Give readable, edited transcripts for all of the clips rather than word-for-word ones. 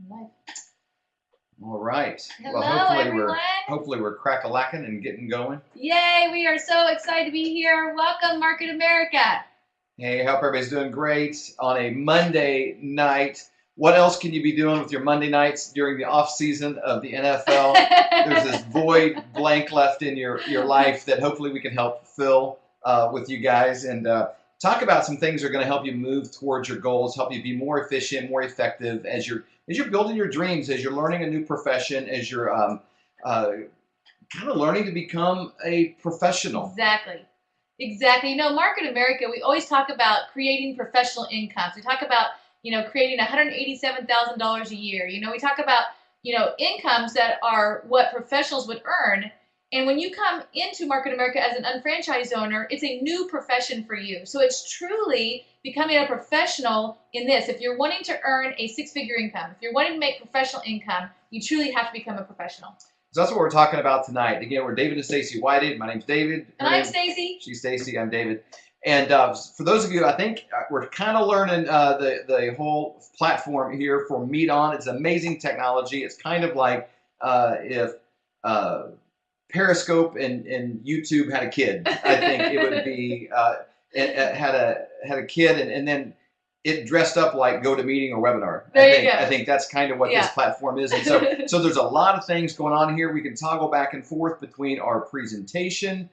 Live. All right. Hello, Well, everyone. hopefully we're crack-a-lacking and getting going. Yay, we are so excited to be here. Welcome, Market America. Hey, hope everybody's doing great on a Monday night. What else can you be doing with your Monday nights during the off season of the NFL? There's this void blank left in your life that hopefully we can help fill with you guys and talk about some things that are going to help you move towards your goals, help you be more efficient, more effective as you're building your dreams, as you're learning a new profession, as you're kind of learning to become a professional. Exactly. Exactly. You know, Market America, we always talk about creating professional incomes. We talk about, creating $187,000 a year. We talk about, incomes that are what professionals would earn. And when you come into Market America as an unfranchised owner, it's a new profession for you. So it's truly becoming a professional in this. If you're wanting to earn a six-figure income, if you're wanting to make professional income, you truly have to become a professional. So that's what we're talking about tonight. Again, we're David and Stacy Whited. My name's David. And I'm Stacy. She's Stacy. I'm David. And for those of you, I think we're kind of learning the whole platform here for Meet On. It's amazing technology. It's kind of like if Periscope and YouTube had a kid. I think it would be it had a kid, and then it dressed up like GoToMeeting or Webinar. I think that's kind of what this platform is. And so there's a lot of things going on here. We can toggle back and forth between our presentation,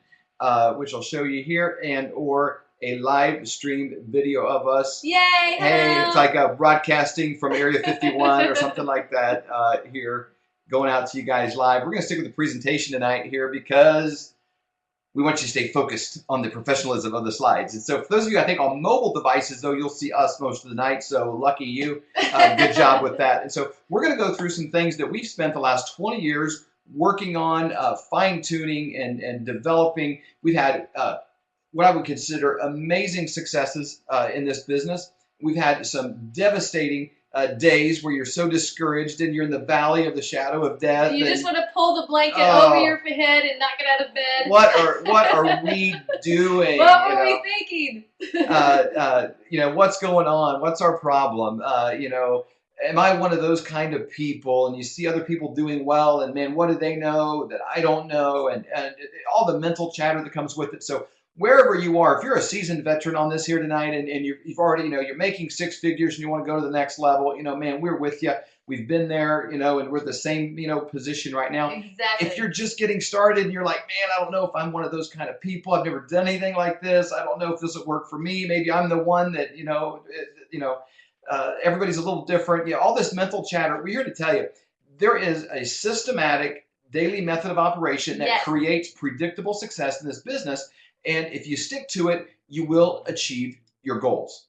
which I'll show you here, and or a live stream video of us. Yay! Hey, it's like broadcasting from Area 51 or something like that here, going out to you guys live. We're going to stick with the presentation tonight here because we want you to stay focused on the professionalism of the slides. And so for those of you, I think, on mobile devices, though, you'll see us most of the night. So lucky you. Good job with that. And so we're going to go through some things that we've spent the last 20 years working on, fine-tuning and developing. We've had what I would consider amazing successes in this business. We've had some devastating days where you're so discouraged and you're in the valley of the shadow of death. You just want to pull the blanket over your head and not get out of bed. What are we doing? What were we thinking? What's going on? What's our problem? Am I one of those kind of people? And you see other people doing well, and man, what do they know that I don't know? And all the mental chatter that comes with it. So wherever you are, if you're a seasoned veteran on this here tonight and you've already, you're making six figures and you want to go to the next level, man, we're with you. We've been there, and we're the same, position right now. Exactly. If you're just getting started and you're like, man, I don't know if I'm one of those kind of people. I've never done anything like this. I don't know if this would work for me. Maybe I'm the one that, everybody's a little different. All this mental chatter. We're here to tell you, there is a systematic daily method of operation that creates predictable success in this business. And if you stick to it, you will achieve your goals.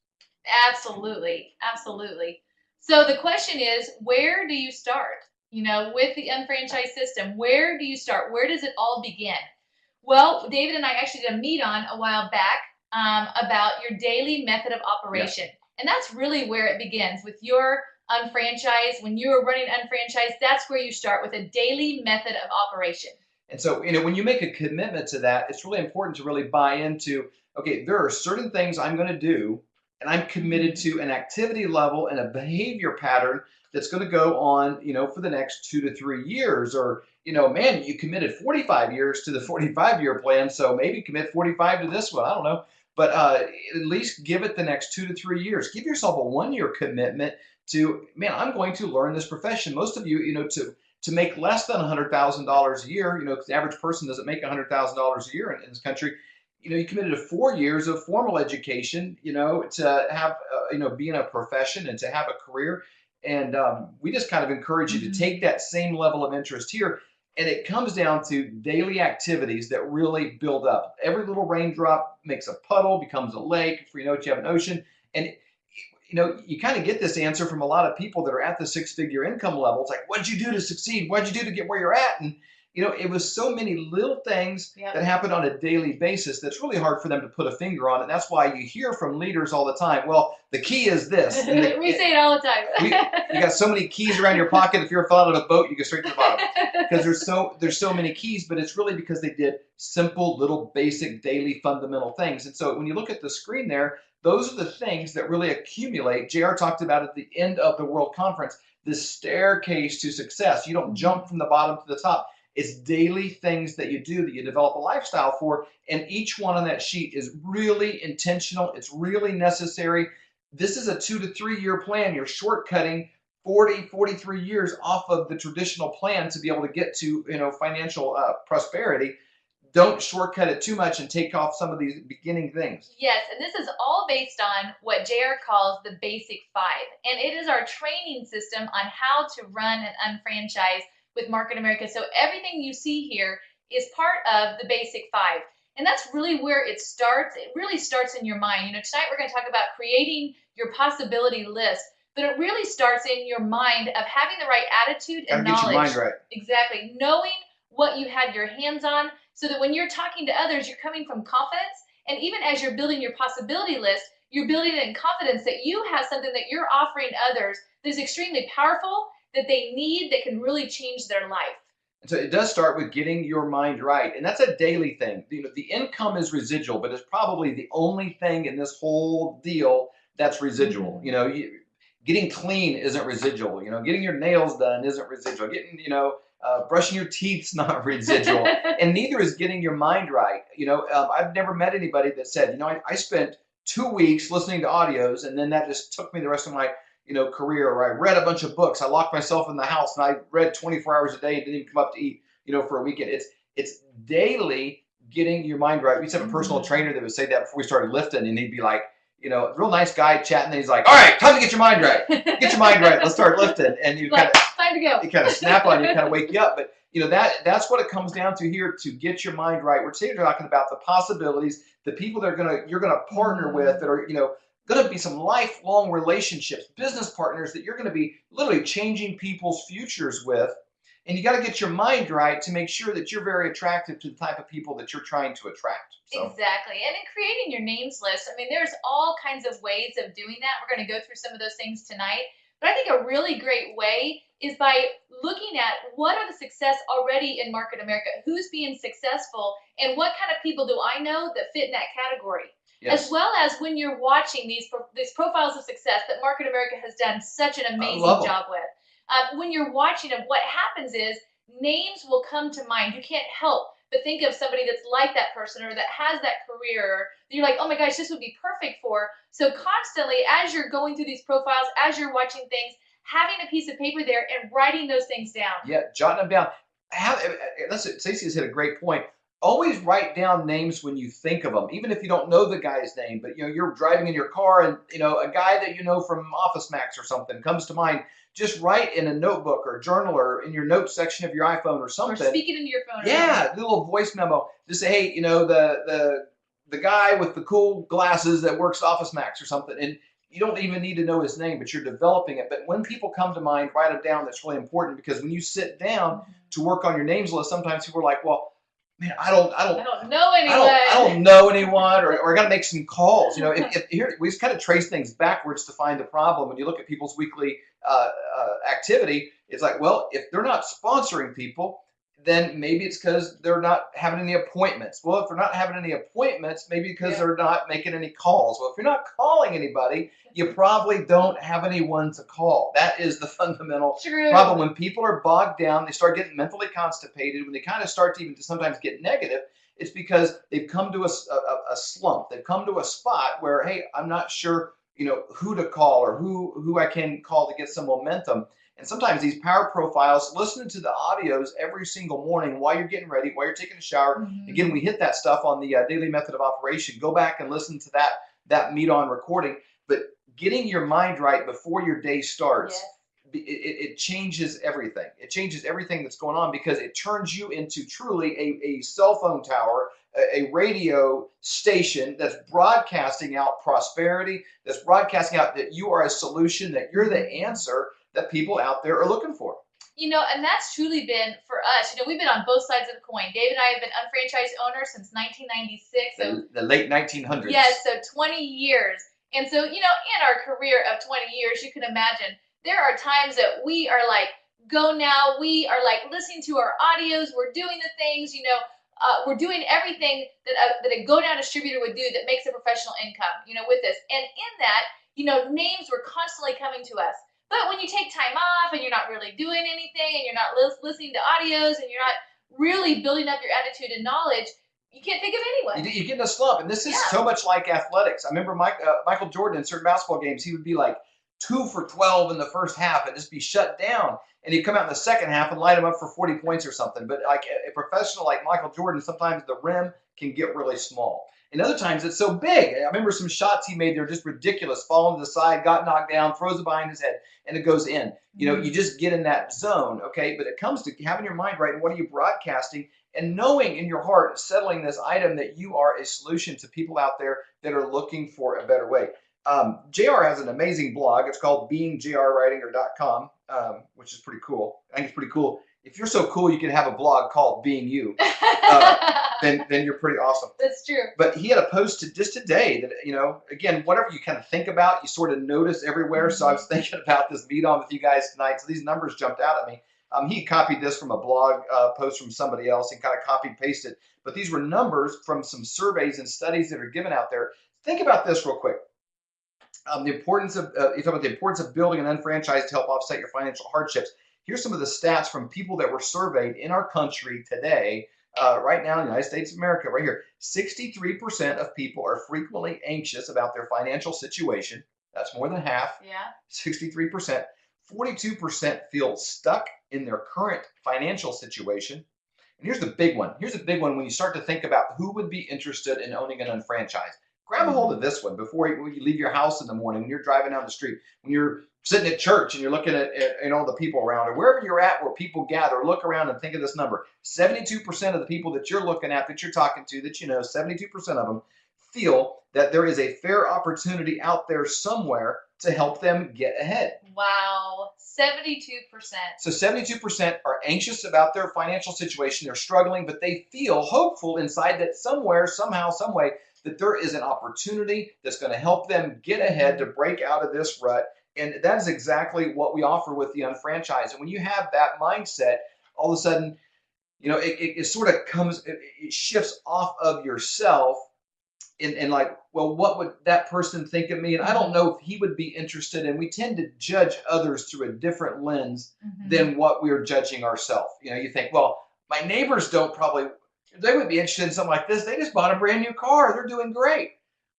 Absolutely. Absolutely. So the question is, where do you start? With the unfranchised system, where do you start? Where does it all begin? Well, David and I actually did a meet on a while back about your daily method of operation. Yes. And that's really where it begins with your unfranchised. When you're running unfranchised, that's where you start with a daily method of operation. And so, when you make a commitment to that, it's really important to really buy into, okay, there are certain things I'm going to do, and I'm committed to an activity level and a behavior pattern that's going to go on, for the next 2 to 3 years. Or, man, you committed 45 years to the 45-year plan, so maybe commit 45 to this one. I don't know. But at least give it the next 2 to 3 years. Give yourself a 1-year commitment to, man, I'm going to learn this profession. Most of you, to make less than $100,000 a year, because the average person doesn't make $100,000 a year in this country. You committed to 4 years of formal education, to have, be in a profession and to have a career. And we just kind of encourage you to take that same level of interest here. And it comes down to daily activities that really build up. Every little raindrop makes a puddle, becomes a lake. Before you know it, you have an ocean. And you kind of get this answer from a lot of people that are at the six-figure income level. It's like, what'd you do to succeed? What'd you do to get where you're at? And, it was so many little things that happen on a daily basis that's really hard for them to put a finger on. And that's why you hear from leaders all the time, well, the key is this. And we say it all the time. You got so many keys around your pocket. If you're falling out of a boat, you go straight to the bottom. Because there's so many keys, but it's really because they did simple, little, basic, daily, fundamental things. And so when you look at the screen there, Those are the things that really accumulate. JR talked about at the end of the World Conference, this staircase to success. You don't jump from the bottom to the top. It's daily things that you do that you develop a lifestyle for. And each one on that sheet is really intentional. It's really necessary. This is a 2 to 3 year plan. You're shortcutting 40, 43 years off of the traditional plan to be able to get to, financial prosperity. Don't shortcut it too much and take off some of these beginning things. Yes, and this is all based on what JR calls the Basic Five. And it is our training system on how to run an unfranchise with Market America. So everything you see here is part of the Basic Five. And that's really where it starts. It really starts in your mind. Tonight we're going to talk about creating your possibility list, but it really starts in your mind of having the right attitude and knowledge. Get your mind right. Exactly. Knowing what you have your hands on, so that when you're talking to others, you're coming from confidence. And even as you're building your possibility list, you're building it in confidence that you have something that you're offering others that is extremely powerful, that they need, that can really change their life. And so it does start with getting your mind right. And that's a daily thing. The income is residual, but it's probably the only thing in this whole deal that's residual. Getting clean isn't residual. Getting your nails done isn't residual. Getting, brushing your teeth's not residual, and neither is getting your mind right. I've never met anybody that said, I spent 2 weeks listening to audios, and then that just took me the rest of my, career. Or I read a bunch of books. I locked myself in the house, and I read 24 hours a day and didn't even come up to eat, for a weekend. It's daily getting your mind right. We used to have a personal trainer that would say that before we started lifting, and he'd be like, real nice guy chatting. And he's like, all right, time to get your mind right. Get your mind right. Let's start lifting. And you kind of, time to go. You kind of snap on you, kind of wake you up. But that's what it comes down to here, to get your mind right. We're today talking about the possibilities, the people that you're gonna partner with, that are going to be some lifelong relationships, business partners that you're going to be literally changing people's futures with. And you got to get your mind right to make sure that you're very attractive to the type of people that you're trying to attract. So. Exactly. And in creating your names list, there's all kinds of ways of doing that. We're going to go through some of those things tonight. But I think a really great way is by looking at what are the success already in Market America, who's being successful, and what kind of people do I know that fit in that category. Yes. As well as when you're watching these profiles of success that Market America has done such an amazing job with. When you're watching them, what happens is names will come to mind. You can't help but think of somebody that's like that person, or that has that career, or you're like, oh my gosh, this would be perfect for. So constantly, as you're going through these profiles, as you're watching things, having a piece of paper there and writing those things down. Yeah, jotting them down. Stacey has hit a great point. Always write down names when you think of them, even if you don't know the guy's name. But you're driving in your car, and a guy that you know from Office Max or something comes to mind. Just write in a notebook or journal or in your notes section of your iPhone or something. Or speak it into your phone. Yeah, do a little voice memo. Just say, hey, the guy with the cool glasses that works Office Max or something. And you don't even need to know his name, but you're developing it. But when people come to mind, write it down. That's really important, because when you sit down to work on your names list, sometimes people are like, well, man, I don't know anyone. I don't know anyone, or I got to make some calls. Here we just kind of trace things backwards to find the problem. When you look at people's weekly activity, it's like, well, if they're not sponsoring people, then maybe it's because they're not having any appointments. Well, if they're not having any appointments, maybe because they're not making any calls. Well, if you're not calling anybody, you probably don't have anyone to call. That is the fundamental problem. When people are bogged down, they start getting mentally constipated. When they kind of start to even sometimes get negative, it's because they've come to a slump. They've come to a spot where, hey, I'm not sure, who to call, or who I can call to get some momentum. And sometimes these power profiles, listening to the audios every single morning while you're getting ready, while you're taking a shower. Again, we hit that stuff on the daily method of operation. Go back and listen to that meet on recording. But getting your mind right before your day starts, it changes everything. It changes everything that's going on, because it turns you into truly a cell phone tower, a radio station that's broadcasting out prosperity, that's broadcasting out that you are a solution, that you're the answer that people out there are looking for. And that's truly been for us. We've been on both sides of the coin. Dave and I have been unfranchised owners since 1996. The late 1900s. Yes, so 20 years. And so, in our career of 20 years, you can imagine there are times that we are like, go now. We are like listening to our audios. We're doing the things, we're doing everything that a go down distributor would do that makes a professional income, with this. And in that, names were constantly coming to us. But when you take time off and you're not really doing anything and you're not listening to audios and you're not really building up your attitude and knowledge, you can't think of anyone. You get in a slump. And this is so much like athletics. I remember Michael Jordan in certain basketball games, he would be like 2 for 12 in the first half and just be shut down. And he'd come out in the second half and light him up for 40 points or something. But like a professional like Michael Jordan, sometimes the rim can get really small. And other times it's so big. I remember some shots he made, they're just ridiculous. Falling to the side, got knocked down, throws it behind his head, and it goes in. You just get in that zone, okay? But it comes to having your mind right and what are you broadcasting and knowing in your heart, settling this item that you are a solution to people out there that are looking for a better way. JR has an amazing blog. It's called beingjrwriting.com, which is pretty cool. I think it's pretty cool. If you're so cool, you can have a blog called Being You. Then you're pretty awesome. That's true. But he had a post just today that, again, whatever you kind of think about, you sort of notice everywhere. So I was thinking about this meet on with you guys tonight. So these numbers jumped out at me. He copied this from a blog post from somebody else and kind of copy pasted. But these were numbers from some surveys and studies that are given out there. Think about this real quick. The importance of you talk about the importance of building an unfranchised to help offset your financial hardships. Here's some of the stats from people that were surveyed in our country today, right now in the United States of America, right here. 63% of people are frequently anxious about their financial situation. That's more than half. Yeah. 63%. 42% feel stuck in their current financial situation. And here's the big one. Here's a big one when you start to think about who would be interested in owning an unfranchised. Grab a hold of this one before you leave your house in the morning, when you're driving down the street, when you're sitting at church and you're looking at all the people around, or wherever you're at where people gather. Look around and think of this number. 72% of the people that you're looking at, that you're talking to, that 72% of them feel that there is a fair opportunity out there somewhere to help them get ahead. Wow, 72%. So 72% are anxious about their financial situation. They're struggling, but they feel hopeful inside that somewhere, somehow, some way, that there is an opportunity that's going to help them get ahead to break out of this rut. And that is exactly what we offer with the unfranchised. And when you have that mindset, all of a sudden, it sort of comes, it shifts off of yourself and like, well, what would that person think of me? And I don't know if he would be interested. And we tend to judge others through a different lens than what we're judging ourselves. You think, well, my neighbors they would be interested in something like this. They just bought a brand new car. They're doing great.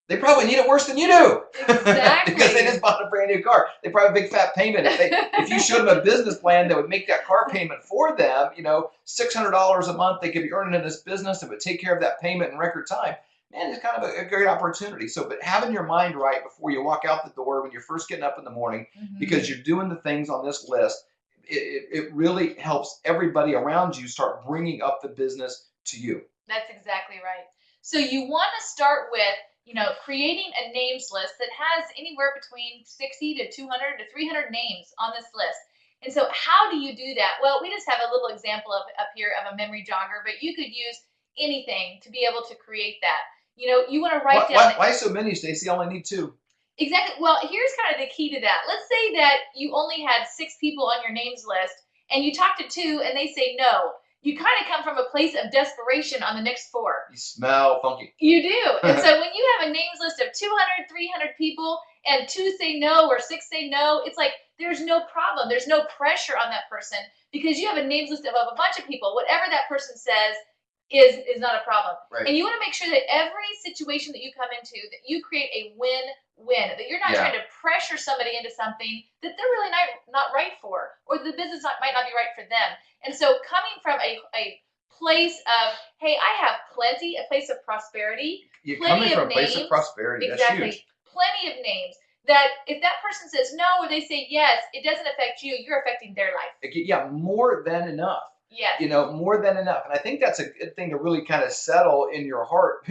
They probably need it worse than you do. Exactly. Because they just bought a brand new car. They probably have a big fat payment. If you showed them a business plan that would make that car payment for them, $600 a month they could be earning in this business that would take care of that payment in record time. Man, it's kind of a great opportunity. So, but having your mind right before you walk out the door when you're first getting up in the morning, because you're doing the things on this list, it really helps everybody around you start bringing up the business to you. That's exactly right. So you want to start with, creating a names list that has anywhere between 60 to 200 to 300 names on this list. And so how do you do that? Well, we just have a little example up here of a memory jogger, but you could use anything to be able to create that. You want to write down. Why so many, Stacey? I only need 2. Exactly. Well, here's kind of the key to that. Let's say that you only had 6 people on your names list and you talk to 2 and they say no. You kind of come from a place of desperation on the next 4. You smell funky. You do. And so when you have a names list of 200, 300 people and 2 say no or 6 say no, it's like there's no problem. There's no pressure on that person because you have a names list of a bunch of people. Whatever that person says is not a problem. Right. And you want to make sure that every situation that you come into, that you create a win-win, that you're not trying to pressure somebody into something that they're really not right for, or the business might not be right for them. And so coming from a place of, hey, I have plenty, a place of prosperity, You're coming from a place of prosperity. Exactly. That's huge. Plenty of names that if that person says no or they say yes, it doesn't affect you, you're affecting their life. Yeah, more than enough. Yes. More than enough. And I think that's a good thing to really kind of settle in your heart,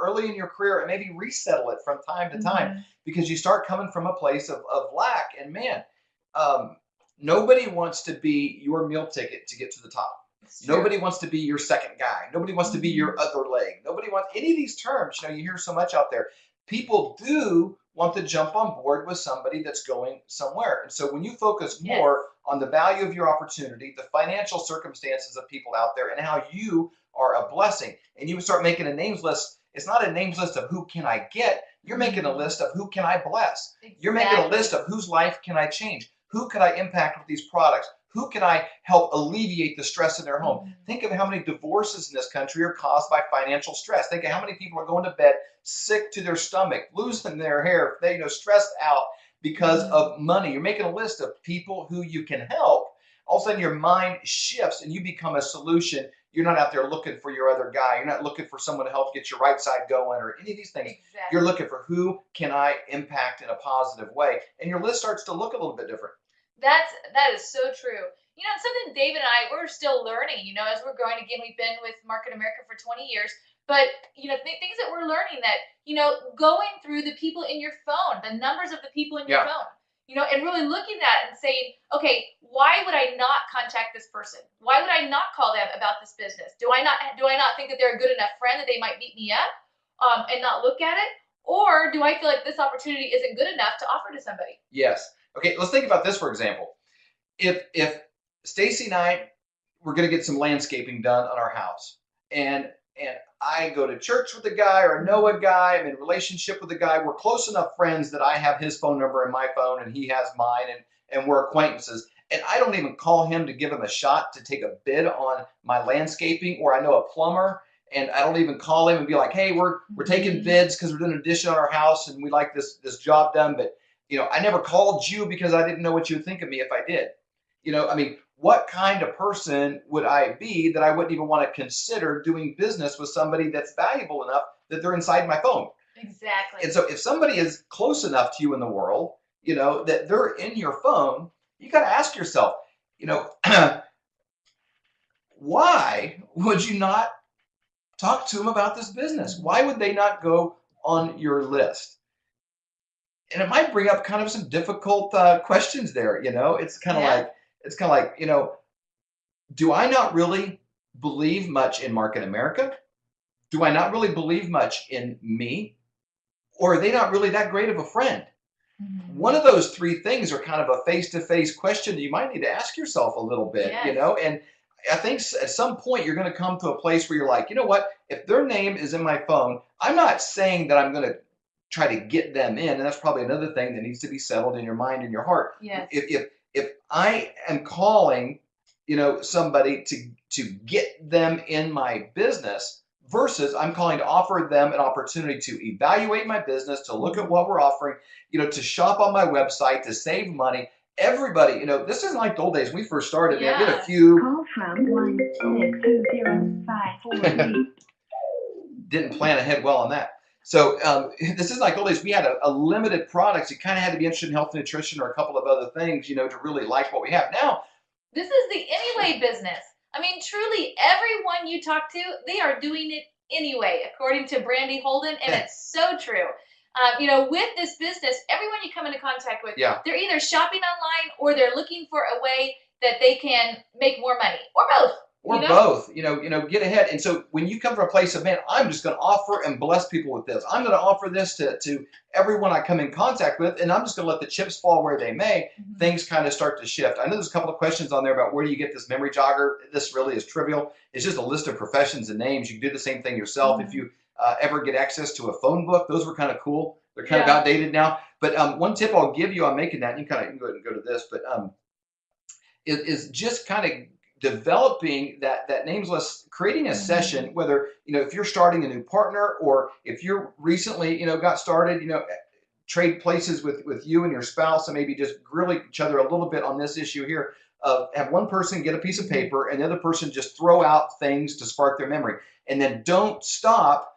early in your career, and maybe resettle it from time to time, because you start coming from a place of lack. And man, nobody wants to be your meal ticket to get to the top. Nobody wants to be your second guy. Nobody wants to be your other leg. Nobody wants any of these terms. You hear so much out there. People do want to jump on board with somebody that's going somewhere. And so when you focus Yes. more on the value of your opportunity, the financial circumstances of people out there, and how you are a blessing, and you start making a names list, it's not a names list of who can I get, you're making a list of who can I bless. You're making a list Exactly. of whose life can I change, who could I impact with these products, who can I help alleviate the stress in their home. Mhm. Think of how many divorces in this country are caused by financial stress. Think of how many people are going to bed sick to their stomach, losing their hair, they stressed out because Mhm. of money. You're making a list of people who you can help. All of a sudden your mind shifts and you become a solution. You're not out there looking for your other guy. You're not looking for someone to help get your right side going or any of these things. You're Exactly. looking for who can I impact in a positive way. And your list starts to look a little bit different. That is so true. You know, it's something David and I we're still learning. You know, as we're growing again, we've been with Market America for 20 years, but you know, things that we're learning that you know, going through the people in your phone, the numbers of the people in your Yeah. phone, you know, and really looking at it and saying, okay, why would I not contact this person? Why would I not call them about this business? Do I not think that they're a good enough friend that they might beat me up and not look at it? Or do I feel like this opportunity isn't good enough to offer to somebody? Yes. Okay, let's think about this for example. If Stacy and I were going to get some landscaping done on our house, and I go to church with a guy or know a guy, I'm in a relationship with a guy, we're close enough friends that I have his phone number in my phone and he has mine, and we're acquaintances. And I don't even call him to give him a shot to take a bid on my landscaping, or I know a plumber and I don't even call him and be like, hey, we're taking Mhm. bids because we're doing an addition on our house and we like this job done, but I never called you because I didn't know what you would think of me if I did. I mean, what kind of person would I be that I wouldn't even want to consider doing business with somebody that's valuable enough that they're inside my phone? And Exactly. so if somebody is close enough to you in the world, that they're in your phone, you got to ask yourself, you know, why would you not talk to them about this business? Why would they not go on your list? And it might bring up kind of some difficult questions there. Yeah. It's kind of like, do I not really believe much in Market America? Do I not really believe much in me? Or are they not really that great of a friend? One Mhm. of those three things are kind of a face-to-face question that you might need to ask yourself a little bit, Yes. and I think at some point you're going to come to a place where you're like, you know what? If their name is in my phone, I'm not saying that I'm going to try to get them in, and that's probably another thing that needs to be settled in your mind and your heart. Yes. If I am calling, somebody to get them in my business versus I'm calling to offer them an opportunity to evaluate my business, to look at what we're offering, to shop on my website, to save money. Everybody, this isn't like the old days when we first started, man. We had a Yeah. few. Call from 1620543. Didn't plan ahead well on that. So this is like old days. We had a limited products. You kind of had to be interested in health and nutrition or a couple of other things, to really like what we have. Now, This is the anyway business. I mean, truly, everyone you talk to, they are doing it anyway, according to Brandy Holden, and it's so true. You know, with this business, everyone you come into contact with, yeah, they're either shopping online or they're looking for a way that they can make more money, or both. You or know? both, get ahead. And so when you come from a place of, man, I'm just going to offer and bless people with this. I'm going to offer this to everyone I come in contact with, and I'm just going to let the chips fall where they may. Mhm. Things kind of start to shift. I know there's a couple of questions on there about where do you get this memory jogger. This really is trivial. It's just a list of professions and names. You can do the same thing yourself. If Mhm. you ever get access to a phone book, those were kind of cool. They're kind of Yeah. outdated now. But one tip I'll give you on making that, and you can go ahead and go to this, but is just kind of developing that names list, creating a session, whether, if you're starting a new partner or if you're recently, got started, trade places with you and your spouse and maybe just grilling each other a little bit on this issue here of have one person get a piece of paper and the other person just throw out things to spark their memory. And then don't stop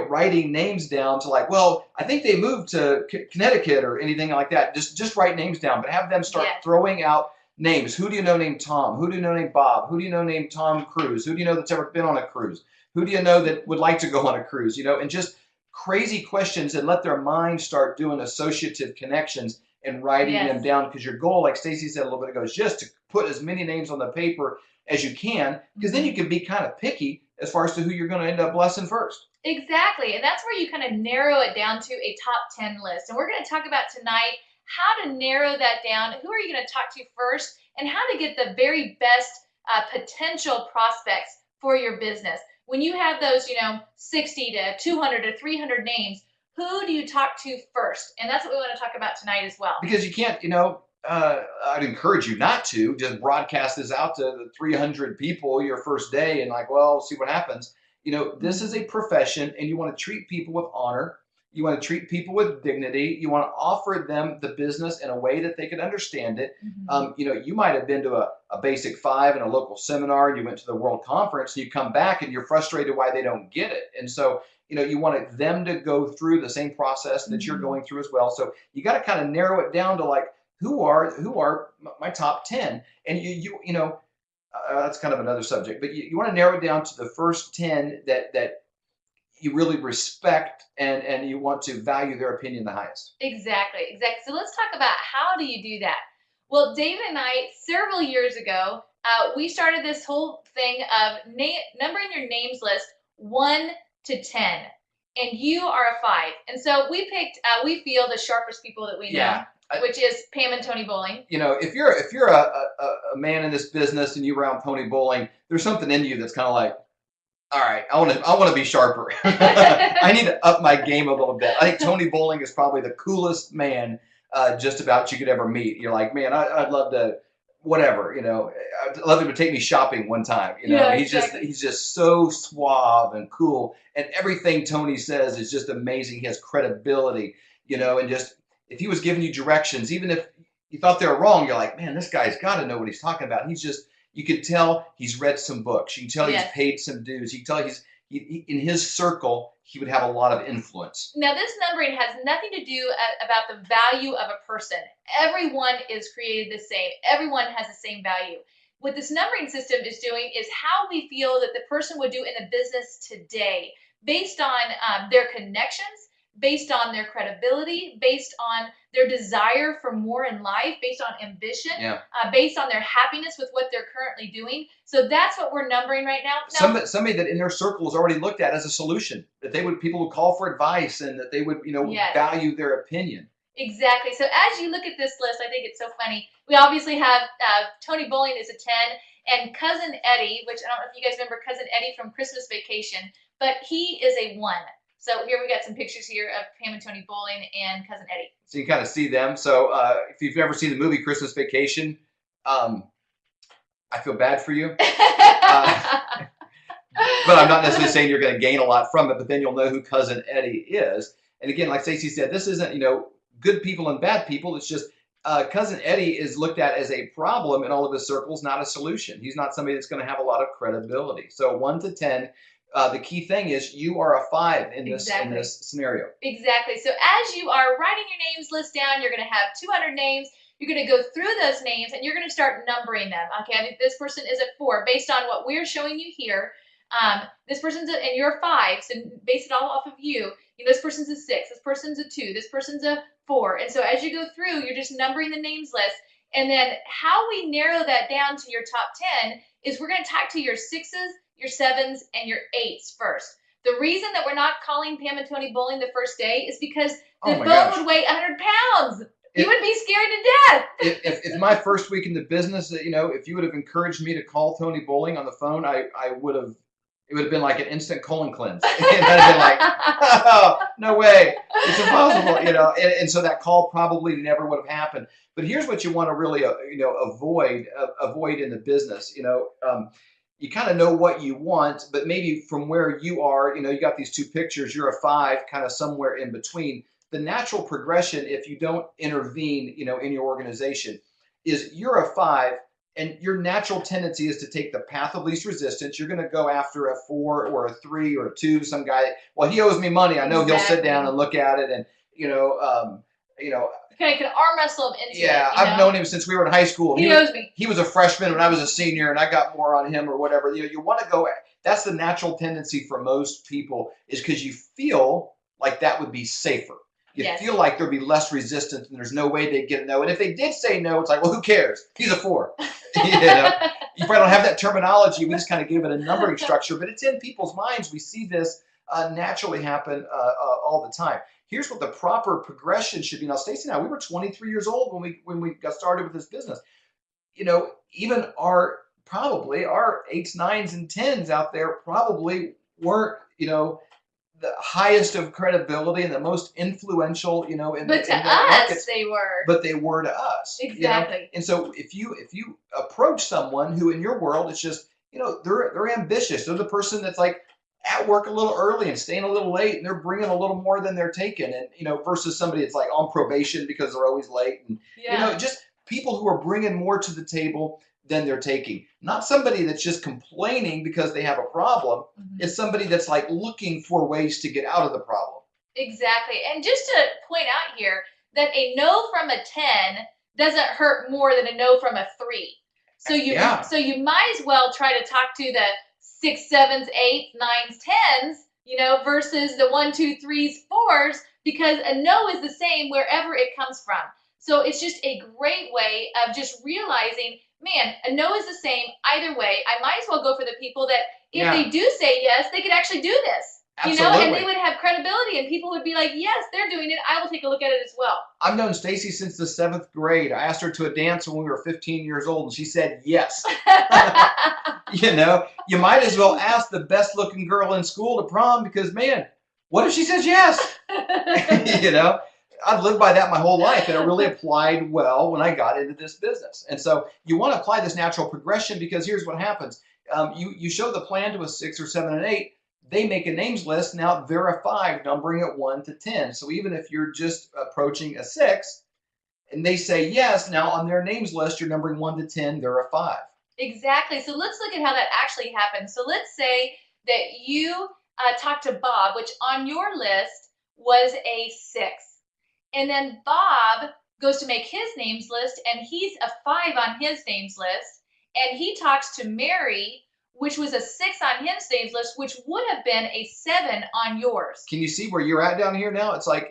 writing names down to like, well, I think they moved to Connecticut or anything like that. Just write names down, but have them start Yes. throwing out names. Who do you know named Tom? Who do you know named Bob? Who do you know named Tom Cruise? Who do you know that's ever been on a cruise? Who do you know that would like to go on a cruise? And just crazy questions and let their mind start doing associative connections and writing them Yes. down. Because your goal, like Stacy said a little bit ago, is just to put as many names on the paper as you can, because then you can be kind of picky as far as to who you're going to end up blessing first. Exactly. And that's where you kind of narrow it down to a top 10 list. And we're going to talk about tonight how to narrow that down. Who are you going to talk to first and how to get the very best potential prospects for your business. When you have those, 60 to 200 to 300 names, who do you talk to first? And that's what we want to talk about tonight as well. Because you can't, I'd encourage you not to just broadcast this out to the 300 people your first day and like, well, see what happens. This is a profession and you want to treat people with honor. You want to treat people with dignity. You want to offer them the business in a way that they can understand it. You might have been to a basic 5 in a local seminar and you went to the World Conference and you come back and you're frustrated why they don't get it. And so, you want them to go through the same process that you're going through as well. So you got to kind of narrow it down to like, who are my top 10? And that's kind of another subject, but you want to narrow it down to the first 10 that you really respect and you want to value their opinion the highest. Exactly. So let's talk about how do you do that? Well, David and I, several years ago, we started this whole thing of numbering your names list 1 to 10. And you are a 5. And so we picked, we feel the sharpest people that we know, which is Pam and Tony Bowling. If you're a man in this business and you around Tony Bowling, there's something in you that's kind of like, all right, I want to be sharper. I need to up my game a little bit. I think Tony Bowling is probably the coolest man just about you could ever meet. You're like, man, I'd love to, whatever, I'd love him to take me shopping one time. He's just so suave and cool, and everything Tony says is just amazing. He has credibility, and just if he was giving you directions, even if you thought they were wrong, you're like, man, this guy's got to know what he's talking about. You can tell he's read some books. You can tell he's paid some dues. You can tell he in his circle, he would have a lot of influence. Now, this numbering has nothing to do about the value of a person. Everyone is created the same. Everyone has the same value. What this numbering system is doing is how we feel that the person would do in the business today, based on their connections, based on their credibility, based on their desire for more in life, based on ambition, based on their happiness with what they're currently doing. So that's what we're numbering right now. Somebody that in their circle is already looked at as a solution, that people would call for advice and that they would, value their opinion. Exactly. So as you look at this list, I think it's so funny. We obviously have Tony Bowling is a 10 and Cousin Eddie, which I don't know if you guys remember Cousin Eddie from Christmas Vacation, but he is a 1. So here we got some pictures here of Pam and Tony Bowling and Cousin Eddie. So you kind of see them. So if you've never seen the movie Christmas Vacation, I feel bad for you. But I'm not necessarily saying you're going to gain a lot from it, but then you'll know who Cousin Eddie is. And again, like Stacey said, this isn't, good people and bad people. It's just Cousin Eddie is looked at as a problem in all of his circles, not a solution. He's not somebody that's going to have a lot of credibility. So 1 to 10. The key thing is you are a 5 in this scenario. Exactly. So as you are writing your names list down, you're going to have 200 names. You're going to go through those names and you're going to start numbering them. Okay, I think this person is a 4 based on what we're showing you here. This person's and you're 5, so base it all off of you. This person's a 6. This person's a 2. This person's a 4. And so as you go through, you're just numbering the names list. And then how we narrow that down to your top 10 is we're going to talk to your 6s, your 7s, and your 8s first. The reason that we're not calling Pam and Tony Bowling the first day is because the boat would weigh 100 pounds. You would be scared to death. If my first week in the business, if you would have encouraged me to call Tony Bowling on the phone, I would have. It would have been like an instant colon cleanse. And I'd have been like, oh, no way, it's impossible, And so that call probably never would have happened. But here's what you want to really, avoid in the business. You kind of know what you want, but maybe from where you are, you got these 2 pictures. You're a 5, kind of somewhere in between. The natural progression, if you don't intervene, in your organization, is you're a 5. And your natural tendency is to take the path of least resistance. You're going to go after a 4 or a 3 or a 2. Some guy, well, he owes me money. I know he'll sit down and look at it, and kind of can arm wrestle him into it. Yeah, I've known him since we were in high school. He knows me. He was a freshman when I was a senior, and I got more on him or whatever. You want to go. That's the natural tendency for most people, is because you feel like that would be safer. You feel like there'd be less resistance and there's no way they'd get a no. And if they did say no, it's like, well, who cares? He's a 4. You know, you probably don't have that terminology. We just kind of gave it a numbering structure, but it's in people's minds. We see this naturally happen all the time. Here's what the proper progression should be. Now, Stacy and I, we were 23 years old when we got started with this business. You know, even probably our eights, nines, and tens out there probably weren't, you know, the highest of credibility and the most influential, you know, But to in the us, markets, they were. but they were to us. You know? Exactly. And so if you approach someone who in your world it's just, you know, they're ambitious. They're the person that's like at work a little early and staying a little late, and they're bringing a little more than they're taking, and you know, versus somebody that's like on probation because they're always late, and you know, Yeah. just people who are bringing more to the table than they're taking. Not somebody that's just complaining because they have a problem. Mhm. It's somebody that's like looking for ways to get out of the problem. Exactly. And just to point out here that a no from a 10 doesn't hurt more than a no from a 3. Yeah. So you might as well try to talk to the 6, 7s, 8s, 9s, 10s, you know, versus the 1, 2, 3s, 4s, because a no is the same wherever it comes from. So it's just a great way of just realizing, man, a no is the same either way. I might as well go for the people that if Yeah. they do say yes, they could actually do this. You know, Absolutely. and they would have credibility, and people would be like, "Yes, they're doing it. I will take a look at it as well." I've known Stacy since the 7th grade. I asked her to a dance when we were 15 years old, and she said yes. You know, you might as well ask the best looking girl in school to prom because, man, what if she says yes? You know, I've lived by that my whole life, and it really applied well when I got into this business. And so you want to apply this natural progression because here's what happens. You show the plan to a 6 or 7 and 8. They make a names list. Now they're a 5, numbering it 1 to 10. So even if you're just approaching a 6 and they say yes, now on their names list, you're numbering 1 to 10, they're a 5. Exactly. So let's look at how that actually happens. So let's say that you talked to Bob, which on your list was a 6. And then Bob goes to make his names list, and he's a 5 on his names list. And he talks to Mary, which was a 6 on his names list, which would have been a 7 on yours. Can you see where you're at down here now? It's like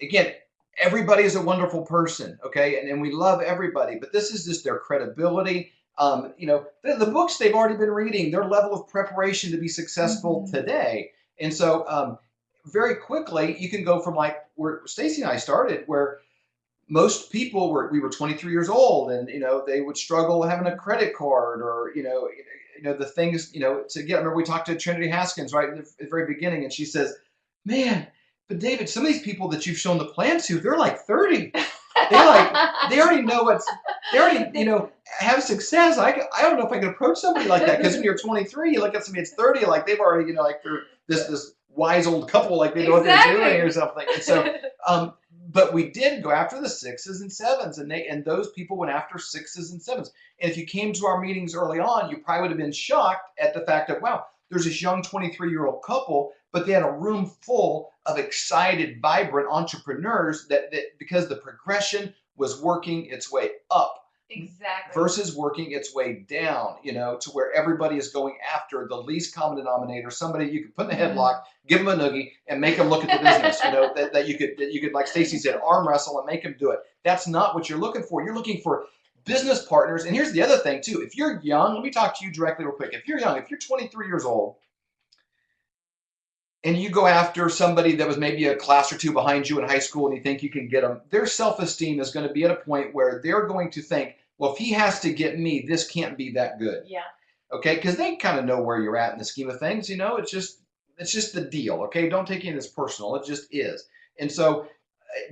again, everybody is a wonderful person, okay, and we love everybody, but this is just their credibility. You know, the books they've already been reading, their level of preparation to be successful today, and so very quickly you can go from like where Stacy and I started, where most people we were 23 years old, and you know they would struggle having a credit card, or you know the things, you know, to get. I remember we talked to Trinity Haskins right in the very beginning, and she says, "Man, but David, some of these people that you've shown the plan to, they're like 30. They already know they already, you know, have success. I don't know if I can approach somebody like that, because when you're 23, you look at somebody that's 30, like they've already, you know, like they're this wise old couple, like they know what they're doing or something." And so, but we did go after the 6s and 7s, and those people went after 6s and 7s. And if you came to our meetings early on, you probably would have been shocked at the fact that, wow, there's this young 23-year-old couple, but they had a room full of excited, vibrant entrepreneurs that because the progression was working its way up. Exactly. Versus working its way down, you know, to where everybody is going after the least common denominator, somebody you could put in a headlock, give them a noogie, and make them look at the business, you know, that you could, like Stacy said, arm wrestle and make them do it. That's not what you're looking for. You're looking for business partners. And here's the other thing too. If you're young, let me talk to you directly real quick. If you're young, if you're 23 years old, and you go after somebody that was maybe a class or two behind you in high school, and you think you can get them, their self-esteem is going to be at a point where they're going to think, well, if he has to get me, this can't be that good. Yeah. Okay, because they kind of know where you're at in the scheme of things. You know, it's just the deal. Okay, don't take it as personal. It just is. And so,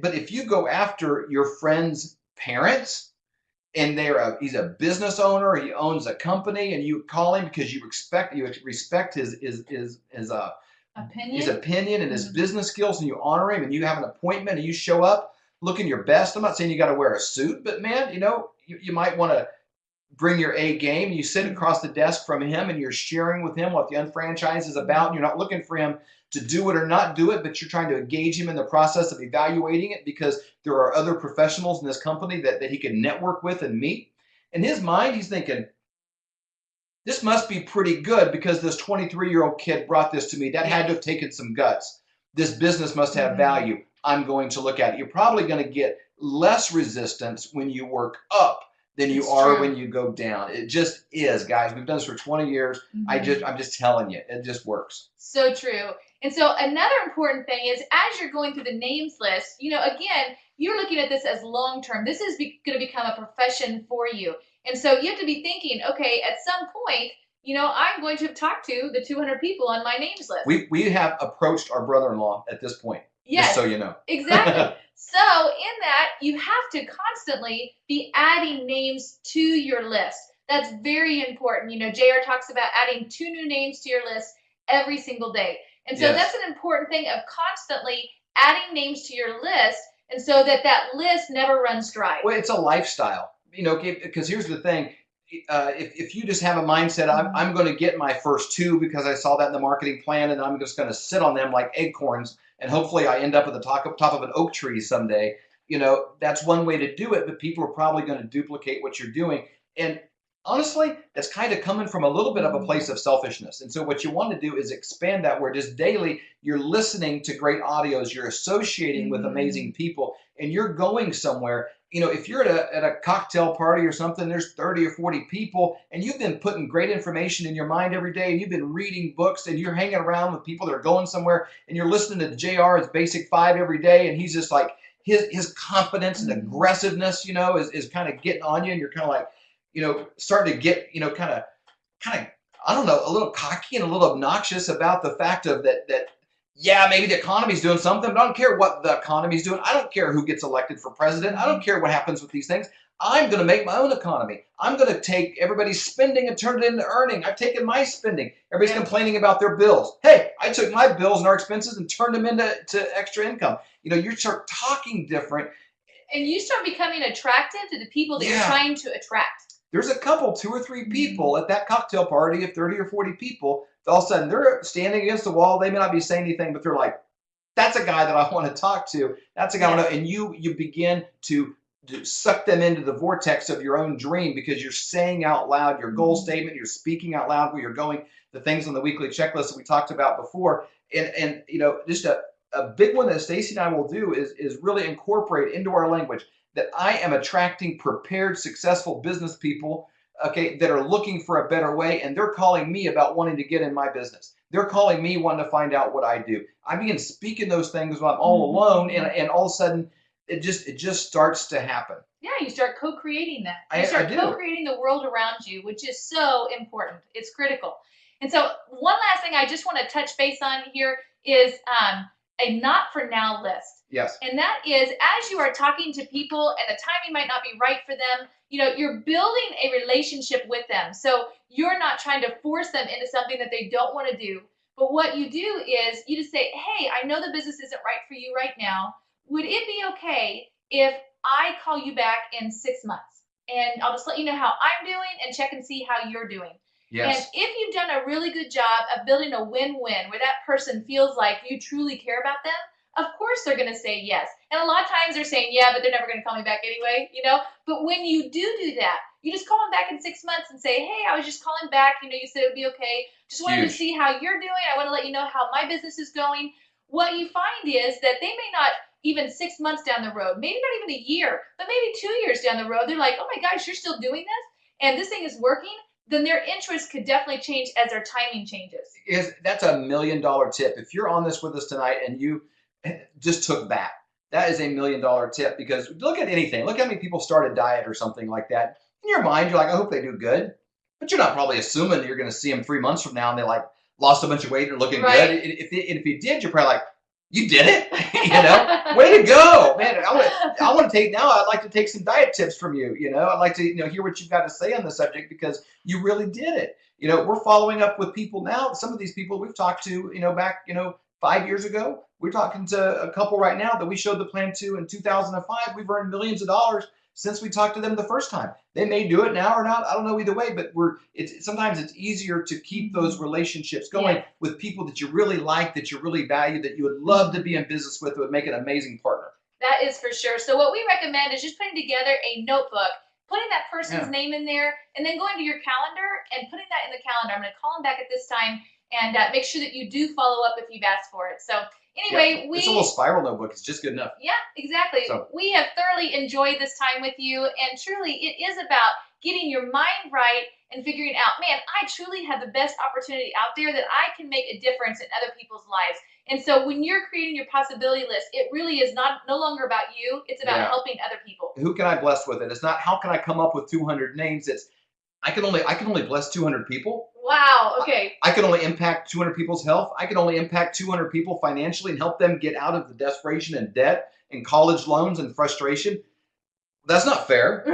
but if you go after your friend's parents, and he's a business owner, he owns a company, and you call him because you respect his Opinion. his opinion and his business skills, and you honor him, and you have an appointment, and you show up looking your best. I'm not saying you got to wear a suit, but man, you know, you might want to bring your A game. You sit across the desk from him, and you're sharing with him what the unfranchise is about, and you're not looking for him to do it or not do it, but you're trying to engage him in the process of evaluating it, because there are other professionals in this company that he can network with and meet. In his mind, he's thinking, this must be pretty good because this 23-year-old kid brought this to me. That had to have taken some guts. This business must have value. I'm going to look at it. You're probably going to get less resistance when you work up than you It's are true. when you go down. It just is, guys. We've done this for 20 years. Mhm. I'm just telling you, it just works. So true. And so another important thing is as you're going through the names list, again, you're looking at this as long term. This is going to become a profession for you. And so you have to be thinking, okay, at some point, I'm going to have talked to the 200 people on my names list. We have approached our brother-in-law at this point, just Yes, so you know. exactly. So in that, you have to constantly be adding names to your list. That's very important. JR talks about adding 2 new names to your list every single day. And so that's Yes. an important thing of constantly adding names to your list and so that that list never runs dry. Well, it's a lifestyle, because here's the thing. If you just have a mindset, I'm going to get my first two because I saw that in the marketing plan and I'm just going to sit on them like acorns and hopefully I end up at the top of an oak tree someday. That's one way to do it, but people are probably going to duplicate what you're doing. And honestly, that's kind of coming from a little bit of a place of selfishness. And so what you want to do is expand that where just daily you're listening to great audios, you're associating with amazing people, and you're going somewhere. If you're at a cocktail party or something, there's 30 or 40 people, and you've been putting great information in your mind every day, and you've been reading books, and you're hanging around with people that are going somewhere, and you're listening to JR's Basic Five every day, and he's just like his confidence and aggressiveness, is kind of getting on you, and you're kind of like, starting to get, kind of, I don't know, a little cocky and a little obnoxious about the fact of that, yeah, maybe the economy's doing something, but I don't care what the economy's doing. I don't care who gets elected for president. I don't care what happens with these things. I'm going to make my own economy. I'm going to take everybody's spending and turn it into earning. I've taken my spending. Everybody's complaining about their bills. Hey, I took my bills and our expenses and turned them into extra income. You start talking different. And you start becoming attractive to the people that you're trying to attract. There's a couple, 2 or 3 people at that cocktail party of 30 or 40 people. All of a sudden, they're standing against the wall. They may not be saying anything, but they're like, that's a guy that I want to talk to. That's a guy I want to. And you begin to suck them into the vortex of your own dream because you're saying out loud your goal statement. You're speaking out loud where you're going, the things on the weekly checklist that we talked about before. And just a big one that Stacy and I will do is really incorporate into our language that I am attracting prepared, successful business people, okay, that are looking for a better way, and they're calling me about wanting to get in my business. They're calling me wanting to find out what I do. I begin speaking those things when I'm all alone, and all of a sudden, it just starts to happen. Yeah, you start co-creating that. You start co-creating the world around you, which is so important. It's critical. And so one last thing I just want to touch base on here is a not for now list. Yes. And that is as you are talking to people and the timing might not be right for them, you're building a relationship with them. So you're not trying to force them into something that they don't want to do. But what you do is you just say, hey, I know the business isn't right for you right now. Would it be okay if I call you back in 6 months? And I'll just let you know how I'm doing and check and see how you're doing. Yes. And if you've done a really good job of building a win-win where that person feels like you truly care about them, of course they're going to say yes. And a lot of times they're saying, yeah, but they're never going to call me back anyway, But when you do that, you just call them back in 6 months and say, hey, I was just calling back. You said it would be okay. Just wanted to see how you're doing. I want to let you know how my business is going. What you find is that they may not even 6 months down the road, maybe not even a year, but maybe 2 years down the road, they're like, oh my gosh, you're still doing this? And this thing is working? Then their interest could definitely change as their timing changes. That's $1 million tip. If you're on this with us tonight and you just took that is $1 million tip because look at anything. Look how many people start a diet or something like that. In your mind, you're like, I hope they do good. But you're not probably assuming that you're going to see them 3 months from now and they like lost a bunch of weight and are looking good. If you did, you're probably like, you did it, way to go, man. I want to take now. I'd like to take some diet tips from you. I'd like to hear what you've got to say on the subject because you really did it. We're following up with people now. Some of these people we've talked to, back 5 years ago. We're talking to a couple right now that we showed the plan to in 2005. We've earned millions of dollars since we talked to them the first time. They may do it now or not. I don't know either way, but sometimes it's easier to keep those relationships going with people that you really like, that you really value, that you would love to be in business with, would make an amazing partner. That is for sure. So what we recommend is just putting together a notebook, putting that person's name in there, and then going to your calendar and putting that in the calendar. I'm going to call them back at this time and make sure that you do follow up if you've asked for it. So Anyway, It's a little spiral notebook. It's just good enough. yeah, exactly. So We have thoroughly enjoyed this time with you, and truly, it is about getting your mind right and figuring out, man, I truly have the best opportunity out there that I can make a difference in other people's lives. And so when you're creating your possibility list, it really is no longer about you. It's about yeah, helping other people. who can I bless with it? It's not how can I come up with 200 names. It's I can only bless 200 people. Wow. Okay. I can only impact 200 people's health. I can only impact 200 people financially and help them get out of the desperation and debt and college loans and frustration. That's not fair.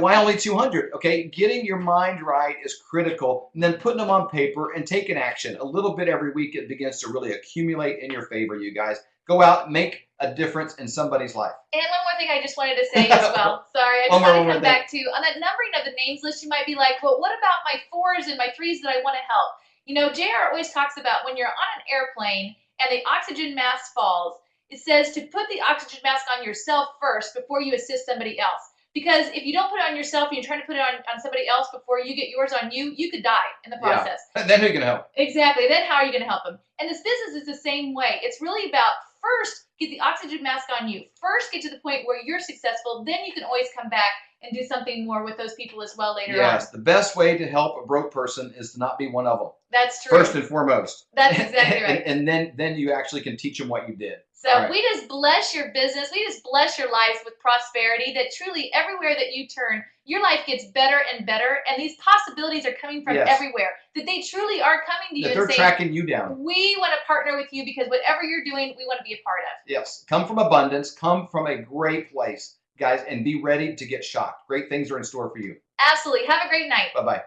Why only 200? Okay, getting your mind right is critical, and then putting them on paper and taking action a little bit every week. It begins to really accumulate in your favor. You guys go out, make a difference in somebody's life. And one more thing I just wanted to say as well. Sorry, I just want to come back to on that numbering of the names list. You might be like, well, what about my 4s and my 3s that I want to help? JR always talks about when you're on an airplane and the oxygen mask falls, it says to put the oxygen mask on yourself first before you assist somebody else. Because if you don't put it on yourself and you're trying to put it on somebody else before you get yours on you, you could die in the process. Yeah. Then who can help? Exactly. Then how are you going to help them? And this business is the same way. It's really about first get the oxygen mask on you. First get to the point where you're successful. Then you can always come back and do something more with those people as well later on. Yes, the best way to help a broke person is to not be one of them. That's true. First and foremost. That's exactly right. And then you actually can teach them what you did. So right. We just bless your business. We just bless your lives with prosperity, that truly everywhere that you turn, your life gets better and better. And these possibilities are coming from everywhere, that they truly are coming to you. That they're tracking you down. We want to partner with you because whatever you're doing, we want to be a part of. Yes. Come from abundance. Come from a great place, guys, and be ready to get shocked. Great things are in store for you. Absolutely. Have a great night. Bye-bye.